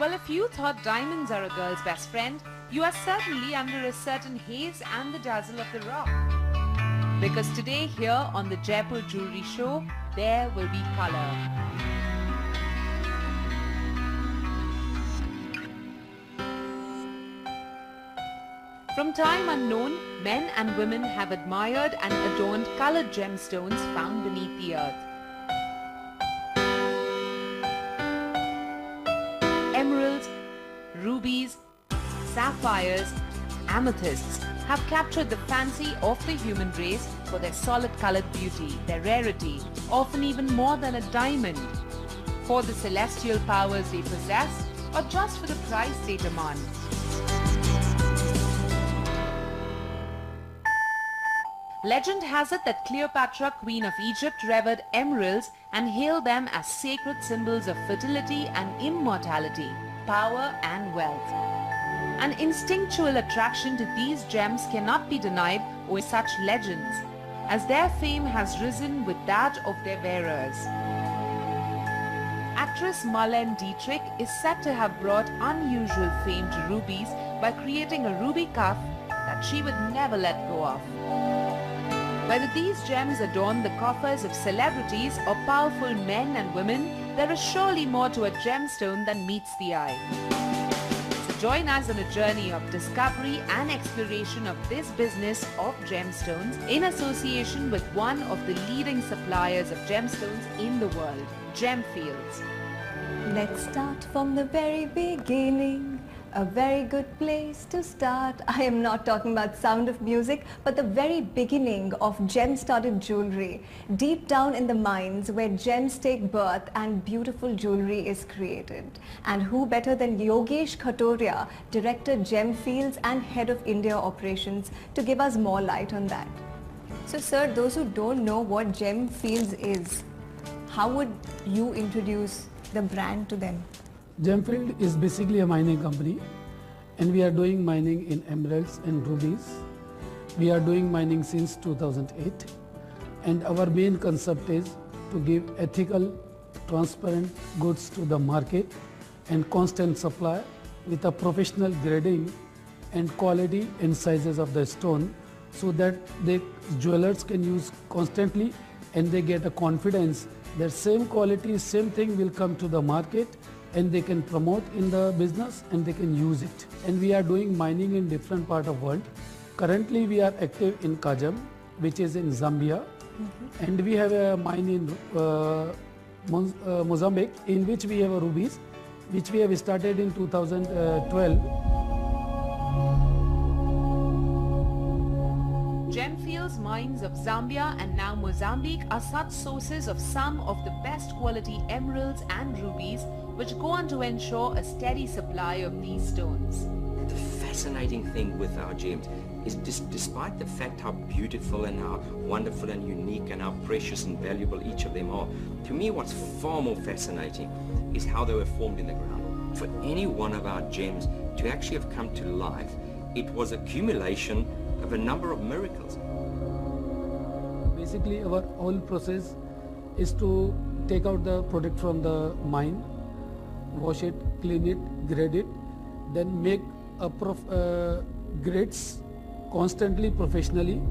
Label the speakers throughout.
Speaker 1: Well, if you thought diamonds are a girl's best friend, you are certainly under a certain haze and the dazzle of the rock. Because today here on the Jaipur Jewellery Show, there will be colour. From time unknown, men and women have admired and adorned coloured gemstones found beneath the earth. Emeralds, rubies, sapphires, amethysts have captured the fancy of the human race for their solid coloured beauty, their rarity, often even more than a diamond, for the celestial powers they possess, or just for the price they demand. Legend has it that Cleopatra, Queen of Egypt, revered emeralds and hailed them as sacred symbols of fertility and immortality, power and wealth. An instinctual attraction to these gems cannot be denied with such legends, as their fame has risen with that of their wearers. Actress Marlene Dietrich is said to have brought unusual fame to rubies by creating a ruby cuff that she would never let go of. Whether these gems adorn the coffers of celebrities or powerful men and women, there is surely more to a gemstone than meets the eye. So join us on a journey of discovery and exploration of this business of gemstones in association with one of the leading suppliers of gemstones in the world, Gemfeilds.
Speaker 2: Let's start from the very beginning. A very good place to start. I am not talking about Sound of Music, but the very beginning of gem-studded jewellery, deep down in the mines where gems take birth and beautiful jewellery is created. And who better than Yogesh Khatoria, Director Gemfeilds and Head of India Operations, to give us more light on that. So sir, those who don't know what Gemfeilds is, how would you introduce the brand to them?
Speaker 3: Gemfield is basically a mining company, and we are doing mining in emeralds and rubies. We are doing mining since 2008, and our main concept is to give ethical, transparent goods to the market and constant supply with a professional grading and quality and sizes of the stone, so that the jewelers can use constantly and they get a confidence that same quality, same thing will come to the market, and they can promote in the business and they can use it. And we are doing mining in different part of world. Currently we are active in Kajam, which is in Zambia, and we have a mine in Mozambique, in which we have a rubies, which we have started in 2012.
Speaker 1: Gemfeilds mines of Zambia and now Mozambique are such sources of some of the best quality emeralds and rubies, which go on to ensure a steady supply of these stones.
Speaker 4: The fascinating thing with our gems is despite the fact how beautiful and how wonderful and unique and how precious and valuable each of them are, to me what's far more fascinating is how they were formed in the ground. For any one of our gems to actually have come to life, it was accumulation of a number of miracles.
Speaker 3: Basically our whole process is to take out the product from the mine, wash it, clean it, grade it, then make a grades constantly, professionally,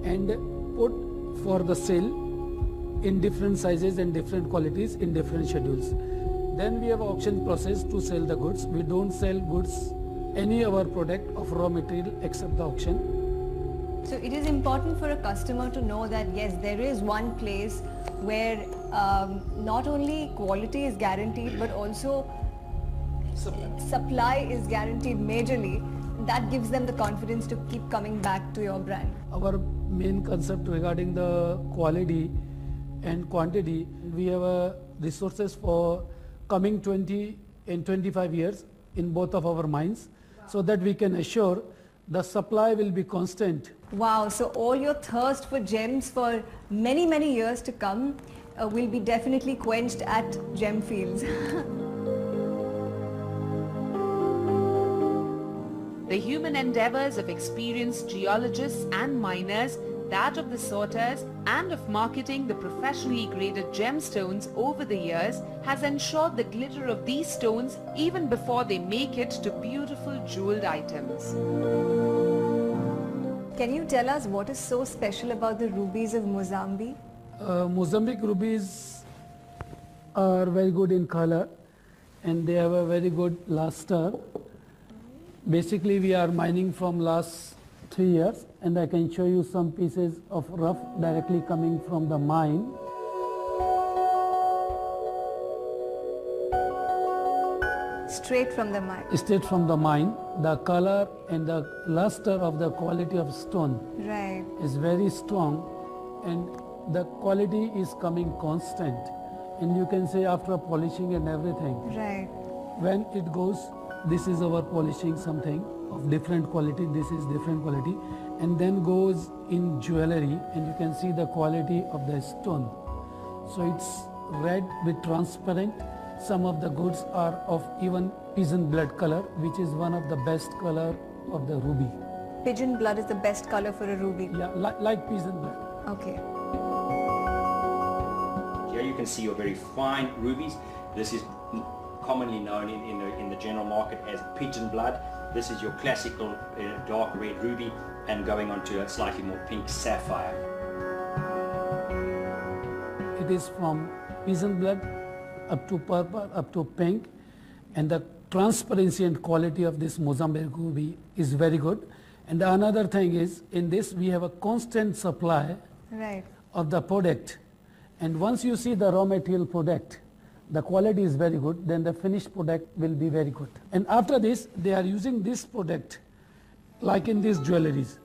Speaker 3: and put for the sale in different sizes and different qualities in different schedules. Then we have auction process to sell the goods. We don't sell goods, any of our product of raw material except the auction.
Speaker 2: So it is important for a customer to know that yes, there is one place where not only quality is guaranteed but also supply is guaranteed majorly. That gives them the confidence to keep coming back to your brand.
Speaker 3: Our main concept regarding the quality and quantity, we have resources for coming 20 and 25 years in both of our mines, so that we can assure the supply will be constant.
Speaker 2: Wow, so all your thirst for gems for many, many years to come will be definitely quenched at Gemfeilds.
Speaker 1: The human endeavors of experienced geologists and miners that of the sorters and of marketing the professionally graded gemstones over the years has ensured the glitter of these stones even before they make it to beautiful jeweled items.
Speaker 2: Can you tell us what is so special about the rubies of Mozambique?
Speaker 3: Mozambique rubies are very good in color and they have a very good luster. Basically we are mining from last 3 years and I can show you some pieces of rough directly coming from the mine.
Speaker 2: Straight from the mine.
Speaker 3: Straight from the mine. The color and the luster of the quality of stone
Speaker 2: Right.
Speaker 3: is very strong and the quality is coming constant, and you can say after polishing and everything,
Speaker 2: Right.
Speaker 3: when it goes, this is our polishing something of different quality, this is different quality, and then goes in jewellery and you can see the quality of the stone. So it's red with transparent. Some of the goods are of even pigeon blood color, which is one of the best color of the ruby.
Speaker 2: Pigeon blood is the best color for a ruby.
Speaker 3: Yeah, like pigeon blood.
Speaker 2: Okay.
Speaker 4: Here you can see your very fine rubies. This is commonly known in the general market as pigeon blood. This is your classical dark red ruby, and going on to a slightly more pink sapphire.
Speaker 3: It is from pigeon blood up to purple, up to pink, and the transparency and quality of this Mozambique ruby is very good. And another thing is, in this we have a constant supply
Speaker 2: Right.
Speaker 3: of the product, and once you see the raw material product, the quality is very good, then the finished product will be very good. And after this, they are using this product like in these jewelleries.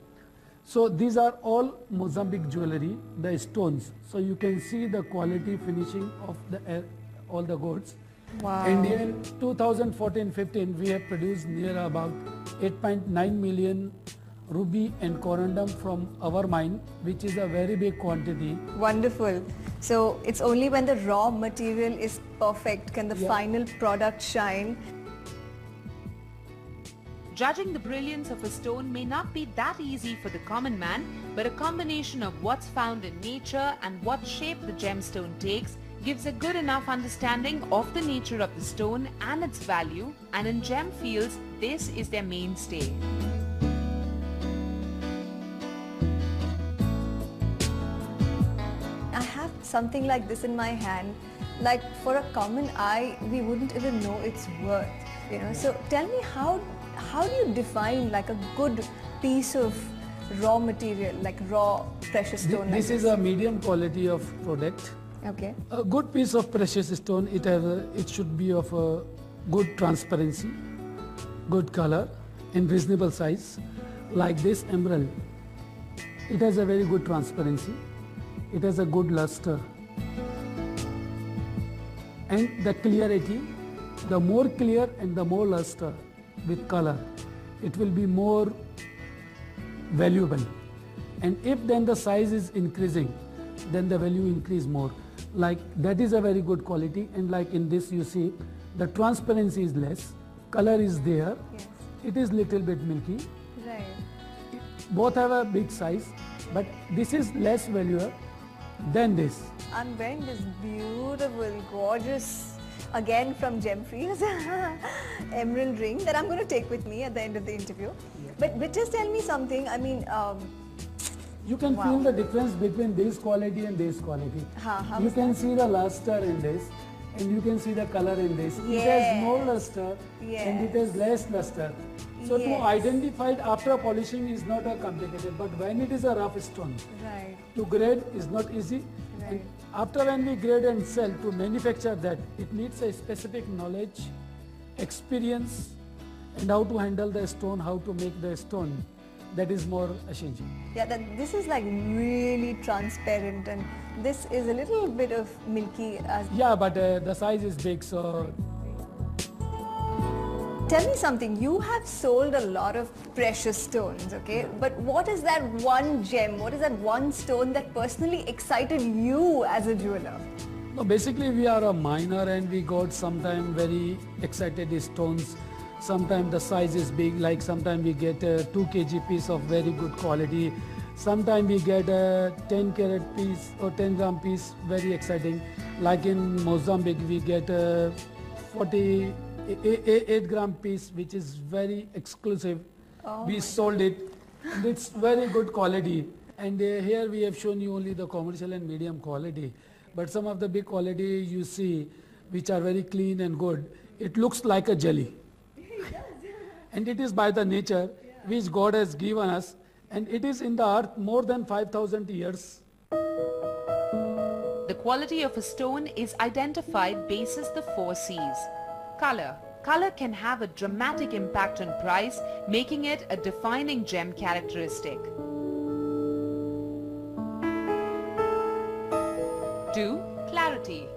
Speaker 3: So these are all Mozambique jewellery, the stones. So you can see the quality finishing of the all the goods.
Speaker 2: Wow.
Speaker 3: And in 2014-15, we have produced near about 8.9 million ruby and corundum from our mine, which is a very big quantity.
Speaker 2: Wonderful. So it's only when the raw material is perfect can the
Speaker 3: Yeah.
Speaker 2: final product shine.
Speaker 1: Judging the brilliance of a stone may not be that easy for the common man, but a combination of what's found in nature and what shape the gemstone takes gives a good enough understanding of the nature of the stone and its value, and in Gemfeilds, this is their mainstay.
Speaker 2: I have something like this in my hand. Like for a common eye, we wouldn't even know its worth. So tell me, how do you define like a good piece of raw material, like raw precious stone?
Speaker 3: This is a medium quality of product.
Speaker 2: Okay.
Speaker 3: A good piece of precious stone, it should be of a good transparency, good color, and reasonable size. Like this emerald, it has a very good transparency. It has a good luster. And the clarity, the more clear and the more luster with color, it will be more valuable. And if then the size is increasing, then the value increase more. Like that is a very good quality, and like in this you see the transparency is less, color is there,
Speaker 2: Yes.
Speaker 3: it is little bit milky.
Speaker 2: Right.
Speaker 3: Both have a big size, but this is less valuable than this.
Speaker 2: I'm wearing this beautiful, gorgeous, again from Gemfeilds, emerald ring that I'm going to take with me at the end of the interview. But just tell me something. I mean,
Speaker 3: You can
Speaker 2: Wow.
Speaker 3: feel the difference between this quality and this quality.
Speaker 2: how
Speaker 3: You
Speaker 2: is
Speaker 3: can
Speaker 2: that?
Speaker 3: see the luster in this, and you can see the color in this. It has more luster and it has less luster. So to
Speaker 2: Yes.
Speaker 3: identify it after polishing is not a complicated, but when it is a rough stone,
Speaker 2: Right.
Speaker 3: to grade is not easy. And after when we grade and sell, to manufacture that, it needs a specific knowledge, experience, and how to handle the stone, how to make the stone. That is more essential.
Speaker 2: Yeah, this is like really transparent, and this is a little bit of milky.
Speaker 3: Yeah, but the size is big, so
Speaker 2: Tell me something. You have sold a lot of precious stones, okay? But what is that one gem? What is that one stone that personally excited you as a jeweler?
Speaker 3: no, basically we are a miner and we got sometimes very excited stones. Sometimes the size is big, like sometimes we get a 2 kg piece of very good quality, Sometimes we get a 10 carat piece or 10 gram piece, very exciting. Like in Mozambique, we get a 48 gram piece, which is very exclusive. We sold it, and it's very good quality. And here we have shown you only the commercial and medium quality. But some of the big quality you see, which are very clean and good, it looks like a jelly. And it is by the nature which God has given us, and it is in the earth more than 5,000 years.
Speaker 1: The quality of a stone is identified basis the 4 C's. Color. Color can have a dramatic impact on price, making it a defining gem characteristic. 2. Clarity.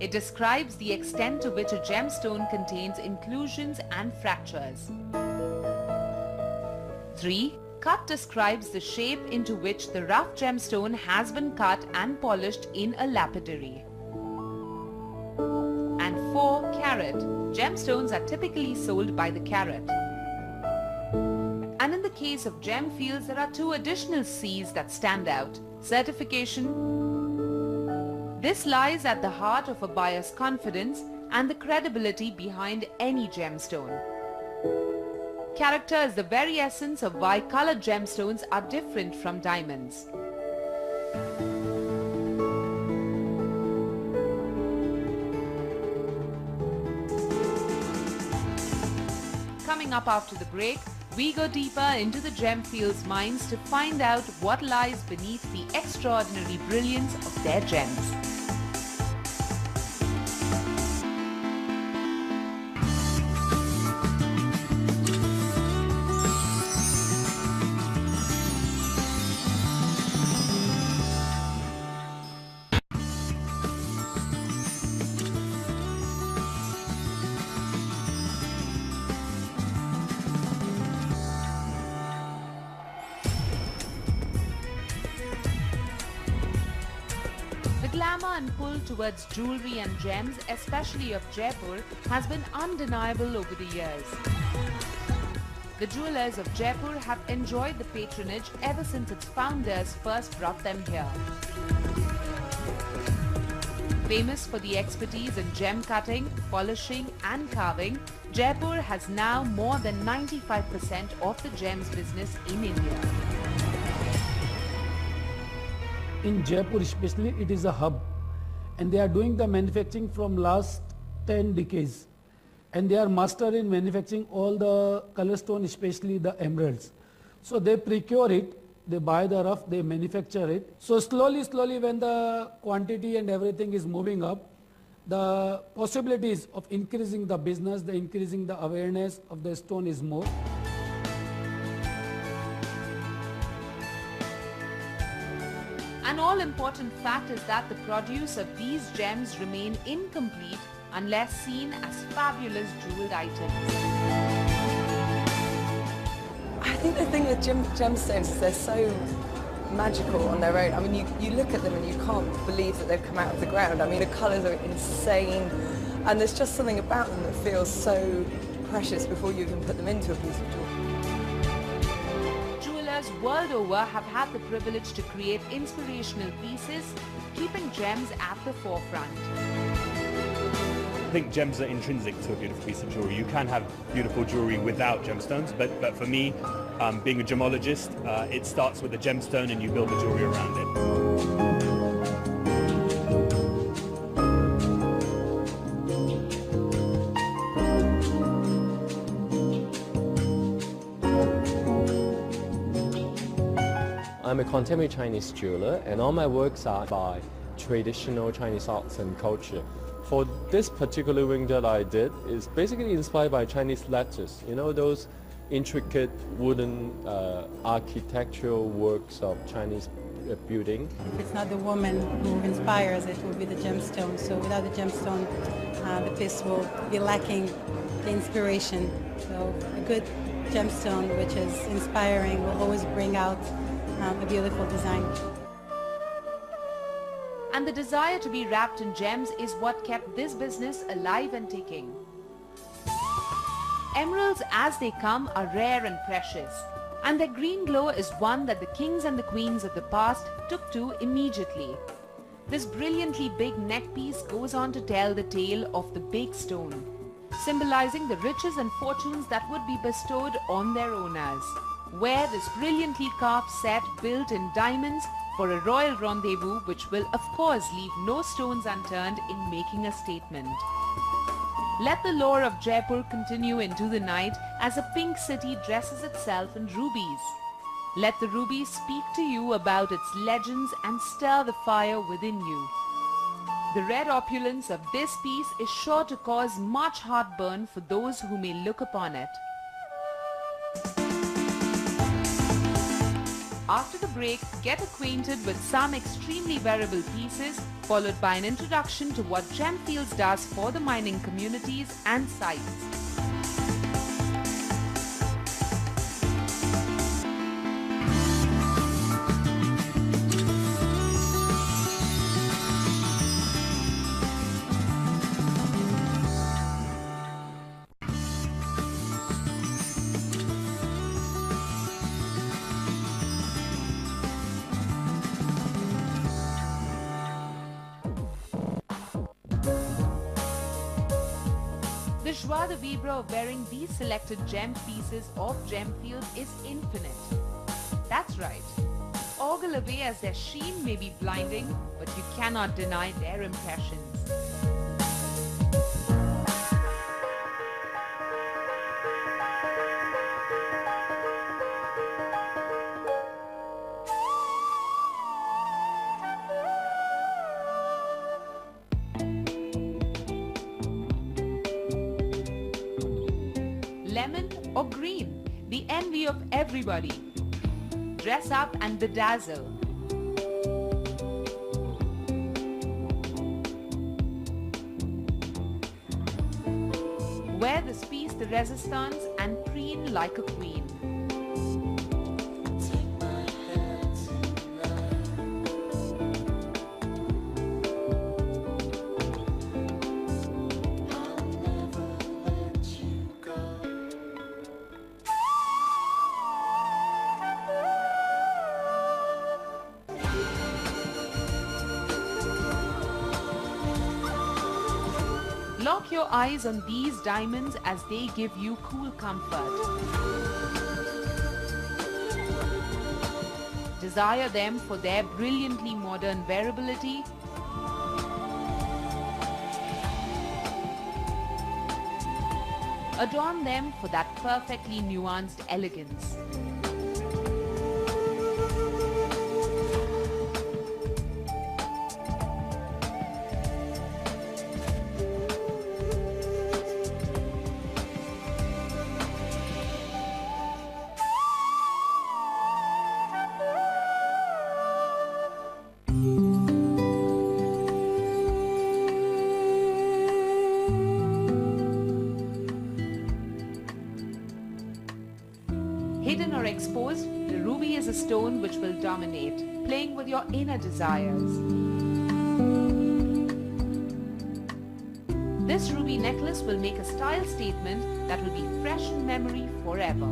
Speaker 1: It describes the extent to which a gemstone contains inclusions and fractures. 3. Cut describes the shape into which the rough gemstone has been cut and polished in a lapidary. And 4. Carat. Gemstones are typically sold by the carat. And in the case of Gemfeilds, there are 2 additional C's that stand out. Certification. This lies at the heart of a buyer's confidence and the credibility behind any gemstone. Character is the very essence of why colored gemstones are different from diamonds. Coming up after the break, we go deeper into the Gemfeilds' minds to find out what lies beneath the extraordinary brilliance of their gems. The glamour and pull towards jewellery and gems, especially of Jaipur, has been undeniable over the years. The jewellers of Jaipur have enjoyed the patronage ever since its founders first brought them here. Famous for the expertise in gem cutting, polishing and carving, Jaipur has now more than 95% of the gems business in India.
Speaker 3: In Jaipur especially, it is a hub, and they are doing the manufacturing from last 10 decades, and they are master in manufacturing all the color stone, especially the emeralds. So they procure it, they buy the rough, they manufacture it. So slowly when the quantity and everything is moving up, the possibilities of increasing the business, the increasing the awareness of the stone is more.
Speaker 1: An all-important fact is that the produce of these gems remain incomplete unless seen as fabulous jeweled items.
Speaker 5: I think the thing with gemstones is they're so magical on their own. I mean, you look at them and you can't believe that they've come out of the ground. I mean, the colours are insane, and there's just something about them that feels so precious before you even put them into a piece of jewellery.
Speaker 1: Jewelers world over have had the privilege to create inspirational pieces, keeping gems at the forefront.
Speaker 6: I think gems are intrinsic to a beautiful piece of jewellery. You can have beautiful jewellery without gemstones, but for me, being a gemologist, it starts with a gemstone and you build the jewellery around it.
Speaker 7: I'm a contemporary Chinese jeweler, and all my works are by traditional Chinese arts and culture. For this particular ring that I did is basically inspired by Chinese letters. You know, those intricate wooden architectural works of Chinese building.
Speaker 8: If it's not the woman who inspires, it will be the gemstone. So without the gemstone, the piece will be lacking the inspiration. So a good gemstone which is inspiring will always bring out a beautiful design.
Speaker 1: And the desire to be wrapped in gems is what kept this business alive and ticking. Emeralds as they come are rare and precious. And their green glow is one that the kings and the queens of the past took to immediately. This brilliantly big neck piece goes on to tell the tale of the big stone, symbolizing the riches and fortunes that would be bestowed on their owners. Where this brilliantly carved set built in diamonds for a royal rendezvous, which will of course leave no stones unturned in making a statement. Let the lore of Jaipur continue into the night as a pink city dresses itself in rubies. Let the rubies speak to you about its legends and stir the fire within you. The red opulence of this piece is sure to cause much heartburn for those who may look upon it. After the break, get acquainted with some extremely wearable pieces, followed by an introduction to what Gemfeilds does for the mining communities and sites. The joie de vivre of wearing these selected gem pieces of Gemfeilds is infinite. That's right. Ogle away as their sheen may be blinding, but you cannot deny their impressions. Lemon or green, the envy of everybody. Dress up and bedazzle. Wear this piece de resistance and preen like a queen. Lock your eyes on these diamonds as they give you cool comfort. Desire them for their brilliantly modern wearability. Adorn them for that perfectly nuanced elegance. Hidden or exposed, the ruby is a stone which will dominate, playing with your inner desires. This ruby necklace will make a style statement that will be fresh in memory forever.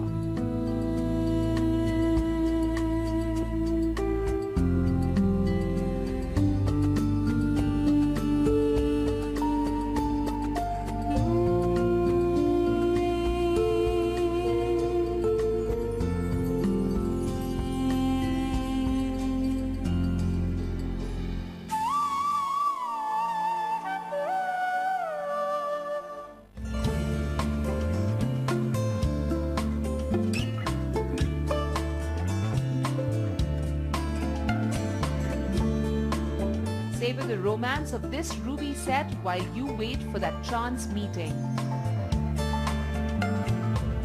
Speaker 1: Savor the romance of this ruby set while you wait for that chance meeting.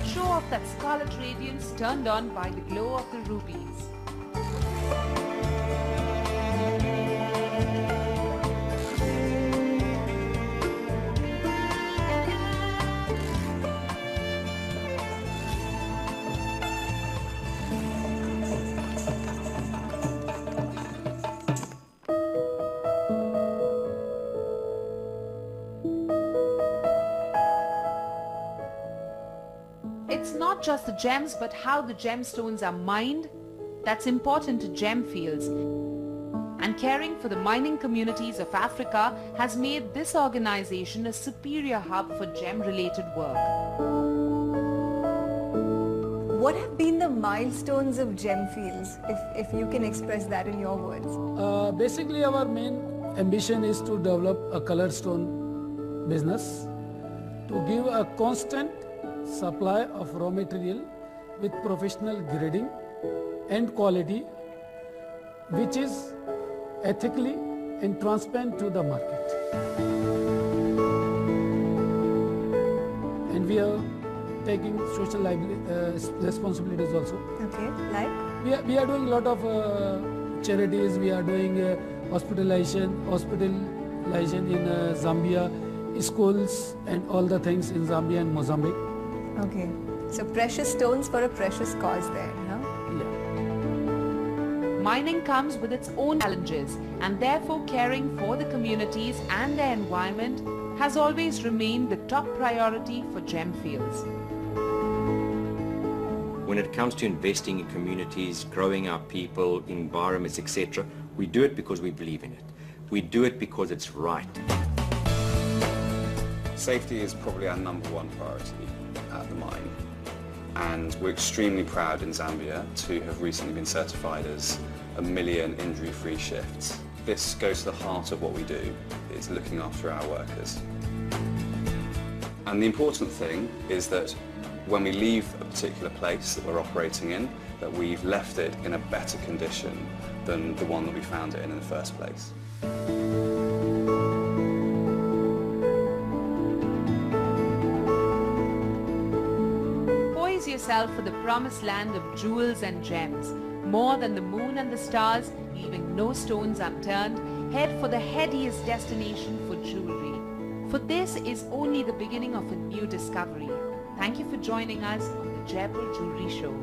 Speaker 1: Show off that scarlet radiance turned on by the glow of the rubies. It's not not just the gems but how the gemstones are mined that's important to Gemfeilds. And caring for the mining communities of Africa has made this organization a superior hub for gem-related work.
Speaker 2: What have been the milestones of Gemfeilds, if you can express that in your words?
Speaker 3: Basically, our main ambition is to develop a colored stone business, to give a constant supply of raw material with professional grading and quality, which is ethically and transparent to the market. And we are taking social responsibilities also.
Speaker 2: Okay, like?
Speaker 3: We are doing a lot of charities. We are doing hospitalization in Zambia, schools and all the things in Zambia and Mozambique.
Speaker 2: Okay, so precious stones for a precious cause there, huh?
Speaker 1: Mining comes with its own challenges, and therefore caring for the communities and their environment has always remained the top priority for Gemfeilds.
Speaker 4: When it comes to investing in communities, growing our people, environments, etc., we do it because we believe in it. We do it because it's right.
Speaker 9: Safety is probably our #1 priority at the mine, and we're extremely proud in Zambia to have recently been certified as 1 million injury-free shifts. This goes to the heart of what we do, is looking after our workers. And the important thing is that when we leave a particular place that we're operating in, that we've left it in a better condition than the one that we found it in the first place.
Speaker 1: Poise yourself for the promised land of jewels and gems. More than the moon and the stars, leaving no stones unturned, head for the headiest destination for jewelry. For this is only the beginning of a new discovery. Thank you for joining us on the Jaipur Jewellery Show.